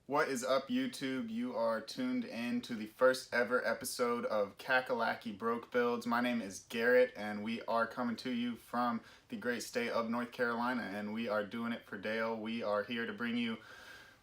What is up, YouTube? You are tuned in to the first ever episode of Kakalaki Broke Builds. My name is Garrett, and we are coming to you from the great state of North Carolina, and we are doing it for Dale. We are here to bring you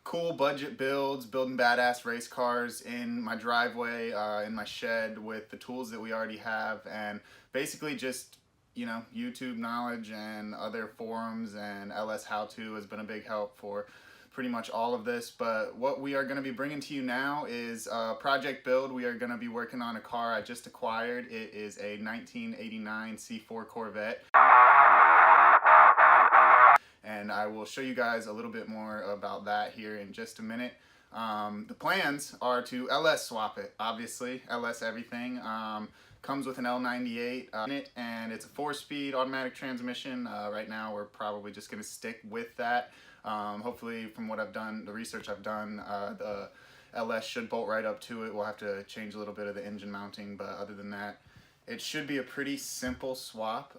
cool budget builds, building badass race cars in my driveway, in my shed with the tools that we already have, and basically just, you know, YouTube knowledge and other forums, and LS How To has been a big help for pretty much all of this. But what we are going to be bringing to you now is a project build. We are going to be working on a car I just acquired. It is a 1989 C4 Corvette, and I will show you guys a little bit more about that here in just a minute. The plans are to LS swap it, obviously, LS everything. Comes with an L98 in it, and it's a 4-speed automatic transmission. Right now we're probably just going to stick with that. Hopefully, from what I've done, the research I've done, the LS should bolt right up to it. We'll have to change a little bit of the engine mounting, but other than that, it should be a pretty simple swap.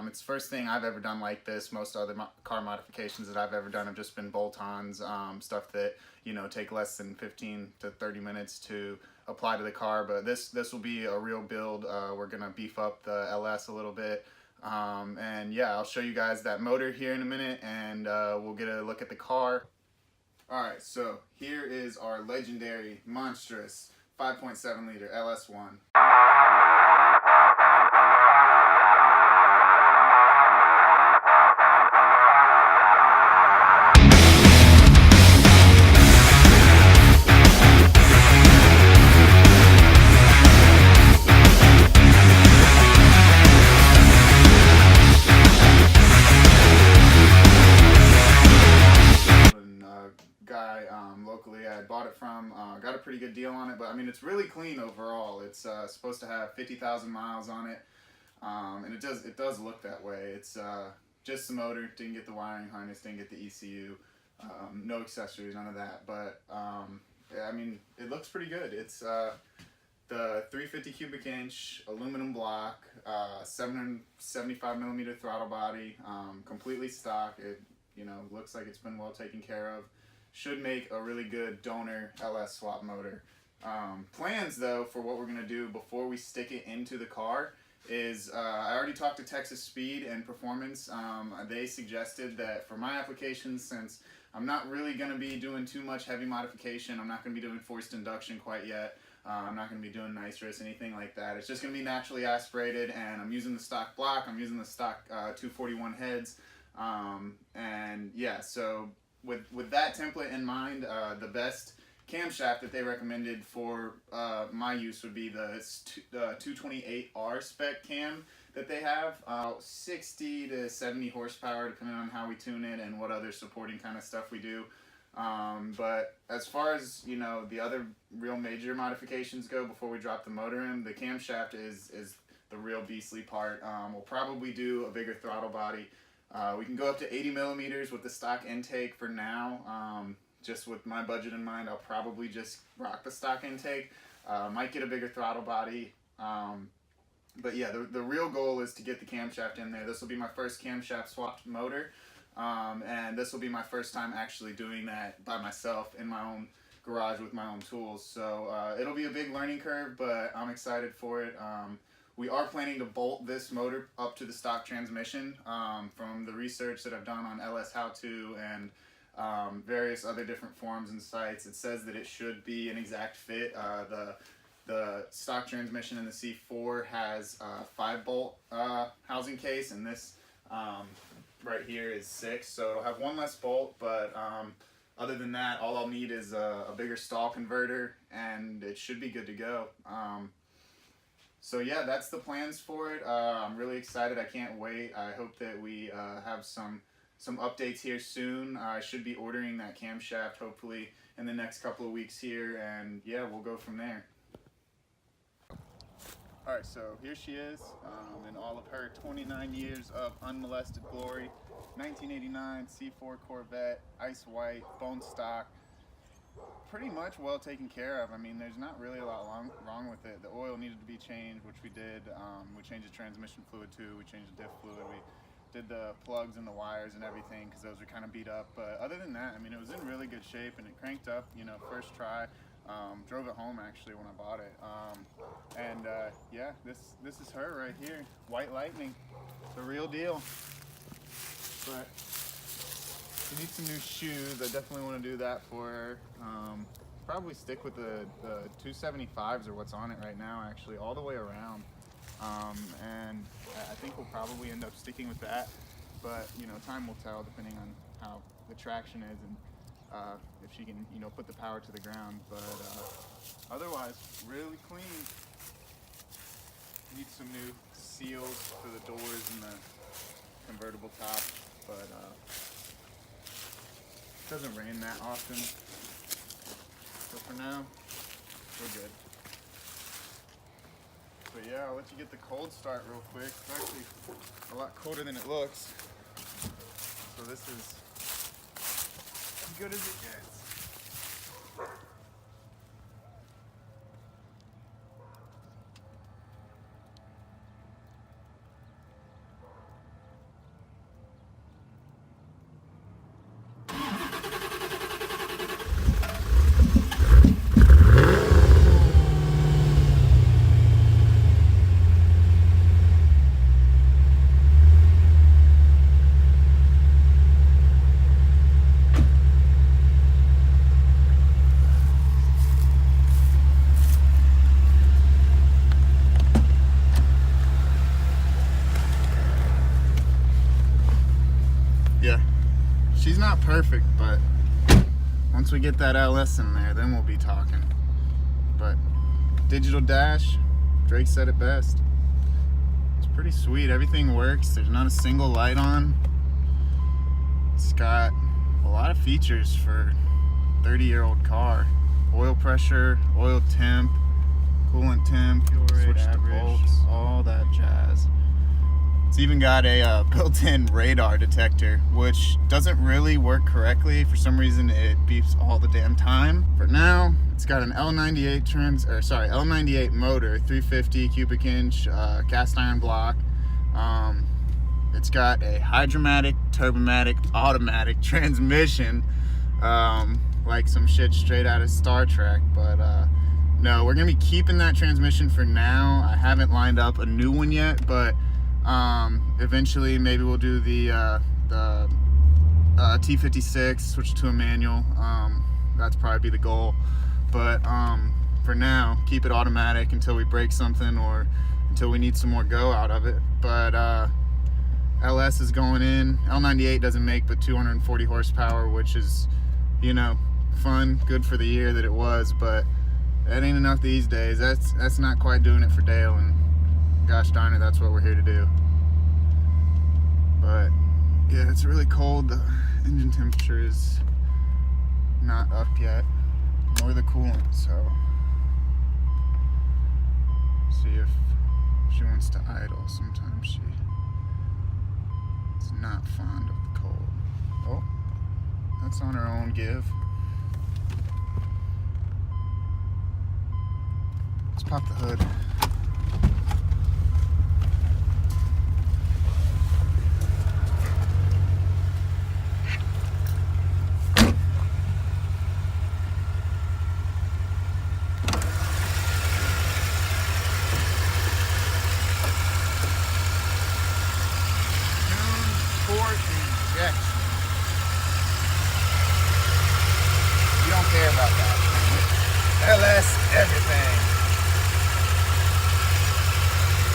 It's the first thing I've ever done like this. Most other car modifications that I've ever done have just been bolt-ons, stuff that, you know, take less than 15 to 30 minutes to apply to the car. But this will be a real build. We're gonna beef up the LS a little bit. And yeah, I'll show you guys that motor here in a minute, and we'll get a look at the car. Alright, so here is our legendary, monstrous 5.7 liter LS1. Locally I bought it from, got a pretty good deal on it, but I mean, it's really clean overall. It's supposed to have 50,000 miles on it, and it does look that way. It's just the motor, didn't get the wiring harness, didn't get the ECU, no accessories, none of that, but yeah, I mean, it looks pretty good. It's the 350 cubic inch aluminum block, 775 millimeter throttle body, completely stock. It, you know, looks like it's been well taken care of. Should make a really good donor LS swap motor. Plans though for what we're gonna do before we stick it into the car is, I already talked to Texas Speed and Performance. They suggested that for my applications, since I'm not really gonna be doing too much heavy modification, I'm not gonna be doing forced induction quite yet. I'm not gonna be doing nitrous, anything like that. It's just gonna be naturally aspirated, and I'm using the stock block. I'm using the stock 241 heads, and yeah, so with that template in mind, the best camshaft that they recommended for my use would be the 228R spec cam that they have. 60 to 70 horsepower depending on how we tune it and what other supporting kind of stuff we do. But as far as, you know, the other real major modifications go before we drop the motor in, the camshaft is the real beastly part. We'll probably do a bigger throttle body. We can go up to 80 millimeters with the stock intake for now. Just with my budget in mind, I'll probably just rock the stock intake. Might get a bigger throttle body. But yeah, the real goal is to get the camshaft in there. This will be my first camshaft swapped motor. And this will be my first time actually doing that by myself in my own garage with my own tools. So it'll be a big learning curve, but I'm excited for it. We are planning to bolt this motor up to the stock transmission. From the research that I've done on LS How To and various other different forums and sites, it says that it should be an exact fit. The stock transmission in the C4 has a 5-bolt housing case, and this right here is 6, so it'll have one less bolt, but other than that, all I'll need is a bigger stall converter, and it should be good to go. So yeah, that's the plans for it. I'm really excited. I can't wait. I hope that we have some updates here soon. I should be ordering that camshaft hopefully in the next couple of weeks here, and yeah, we'll go from there. Alright, so here she is in all of her 29 years of unmolested glory. 1989 C4 Corvette, ice white, bone stock. Pretty much well taken care of. I mean, there's not really a lot wrong with it. The oil needed to be changed, which we did. We changed the transmission fluid too. We changed the diff fluid. did the plugs and the wires and everything because those were kind of beat up. But other than that, I mean, it was in really good shape, and it cranked up, you know, first try. Drove it home actually when I bought it. Yeah, this is her right here, White Lightning, the real deal. But she needs some new shoes. I definitely want to do that for her. Probably stick with the 275s or what's on it right now, actually, all the way around. And I think we'll probably end up sticking with that. But, you know, time will tell depending on how the traction is and if she can, you know, put the power to the ground. But otherwise, really clean. Need some new seals for the doors and the convertible top, but it doesn't rain that often. So for now, we're good. But yeah, I'll let you get the cold start real quick. It's actually a lot colder than it looks. So this is as good as it gets. She's not perfect, but once we get that LS in there, then we'll be talking. But digital dash, Drake said it best. It's pretty sweet. Everything works. There's not a single light on. It's got a lot of features for a 30-year-old car. Oil pressure, oil temp, coolant temp, fuel rate, switch to volts, all that jazz. It's even got a built-in radar detector, which doesn't really work correctly. For some reason, it beeps all the damn time. For now, it's got an L98 motor, 350 cubic inch cast iron block. It's got a hydromatic, turbomatic, automatic transmission, like some shit straight out of Star Trek. But no, we're gonna be keeping that transmission for now. I haven't lined up a new one yet, but eventually maybe we'll do the T56, switch to a manual. That's probably be the goal, but for now, keep it automatic until we break something or until we need some more go out of it. But LS is going in. L98 doesn't make but 240 horsepower, which is, you know, fun, good for the year that it was, but that ain't enough these days. That's not quite doing it for Dale, and gosh darn it, that's what we're here to do. But yeah, it's really cold. The engine temperature is not up yet, nor the coolant, so see if she wants to idle. Sometimes she is not fond of the cold. Oh, that's on her own give. Let's pop the hood. LS everything.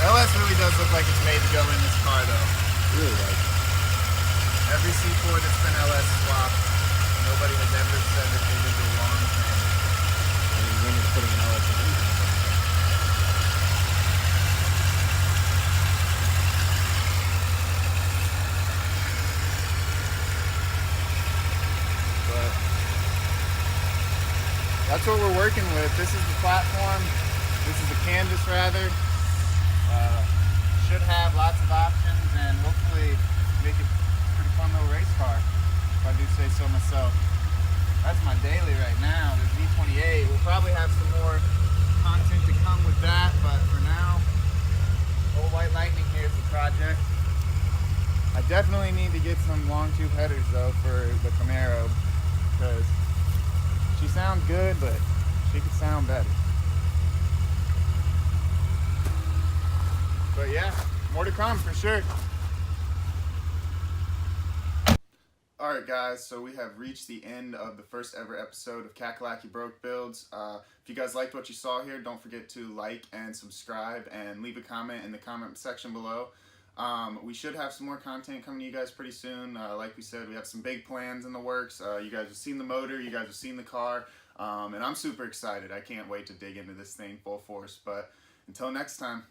LS really does look like it's made to go in this car though. Really does. Every C4 that's been LS swapped, nobody has ever said that they did the wrong thing. I mean, when you're putting an LS in anything. That's what we're working with. This is the platform. This is the canvas, rather. Should have lots of options and hopefully make it a pretty fun little race car, if I do say so myself. That's my daily right now. There's V28. We'll probably have some more content to come with that, but for now, old White Lightning here is the project. I definitely need to get some long tube headers though for the Camaro, because she sounds good, but she could sound better. But yeah, more to come for sure. Alright guys, so we have reached the end of the first ever episode of Kakalaki Broke Builds. If you guys liked what you saw here, don't forget to like and subscribe and leave a comment in the comment section below. We should have some more content coming to you guys pretty soon. Like we said, we have some big plans in the works. You guys have seen the motor, you guys have seen the car, and I'm super excited. I can't wait to dig into this thing full force. But until next time.